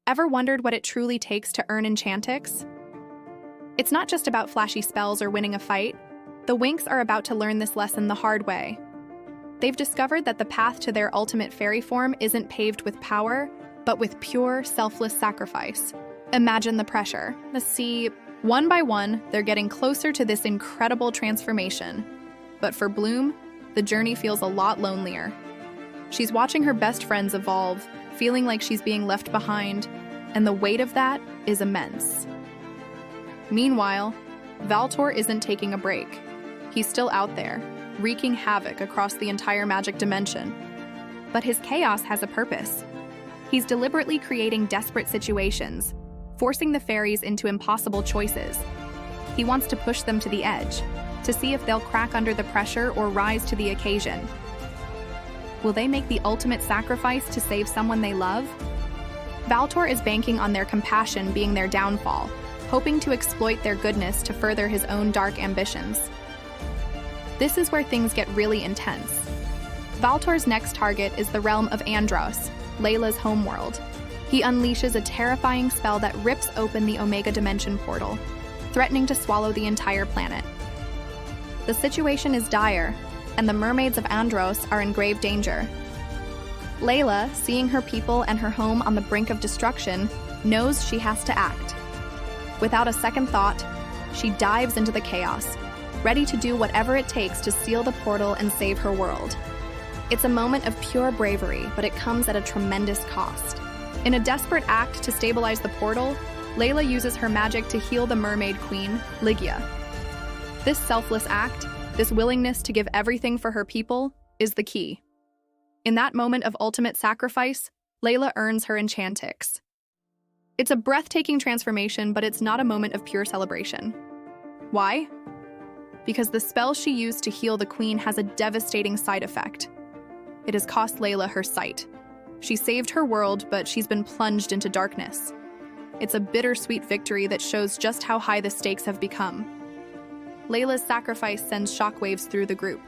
Ever wondered what it truly takes to earn Enchantix? It's not just about flashy spells or winning a fight. The Winx are about to learn this lesson the hard way. They've discovered that the path to their ultimate fairy form isn't paved with power, but with pure, selfless sacrifice. Imagine the pressure. See, one by one, they're getting closer to this incredible transformation. But for Bloom, the journey feels a lot lonelier. She's watching her best friends evolve, feeling like she's being left behind, and the weight of that is immense. Meanwhile, Valtor isn't taking a break. He's still out there, wreaking havoc across the entire magic dimension. But his chaos has a purpose. He's deliberately creating desperate situations, forcing the fairies into impossible choices. He wants to push them to the edge, to see if they'll crack under the pressure or rise to the occasion. Will they make the ultimate sacrifice to save someone they love? Valtor is banking on their compassion being their downfall, hoping to exploit their goodness to further his own dark ambitions. This is where things get really intense. Valtor's next target is the realm of Andros, Layla's homeworld. He unleashes a terrifying spell that rips open the Omega Dimension portal, threatening to swallow the entire planet. The situation is dire, and the mermaids of Andros are in grave danger. Layla, seeing her people and her home on the brink of destruction, knows she has to act. Without a second thought, she dives into the chaos, ready to do whatever it takes to seal the portal and save her world. It's a moment of pure bravery, but it comes at a tremendous cost. In a desperate act to stabilize the portal, Layla uses her magic to heal the mermaid queen, Lygia. This selfless act, this willingness to give everything for her people, is the key. In that moment of ultimate sacrifice, Layla earns her Enchantix. It's a breathtaking transformation, but it's not a moment of pure celebration. Why? Because the spell she used to heal the queen has a devastating side effect. It has cost Layla her sight. She saved her world, but she's been plunged into darkness. It's a bittersweet victory that shows just how high the stakes have become. Layla's sacrifice sends shockwaves through the group.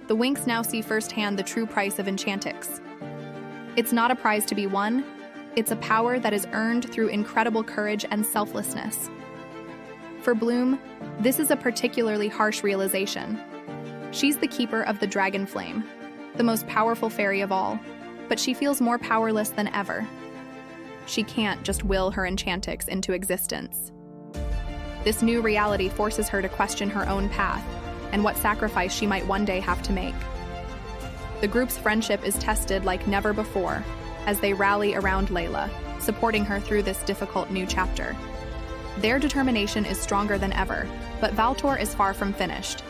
The Winx now see firsthand the true price of Enchantix. It's not a prize to be won. It's a power that is earned through incredible courage and selflessness. For Bloom, this is a particularly harsh realization. She's the keeper of the dragon flame, the most powerful fairy of all, but she feels more powerless than ever. She can't just will her Enchantix into existence. This new reality forces her to question her own path and what sacrifice she might one day have to make. The group's friendship is tested like never before as they rally around Layla, supporting her through this difficult new chapter. Their determination is stronger than ever, but Valtor is far from finished.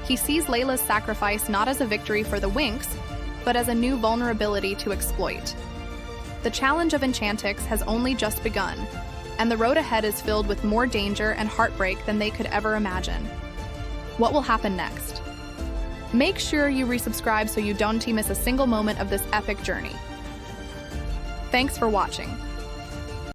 He sees Layla's sacrifice not as a victory for the Winx, but as a new vulnerability to exploit. The challenge of Enchantix has only just begun, and the road ahead is filled with more danger and heartbreak than they could ever imagine. What will happen next? Make sure you resubscribe so you don't miss a single moment of this epic journey. Thanks for watching.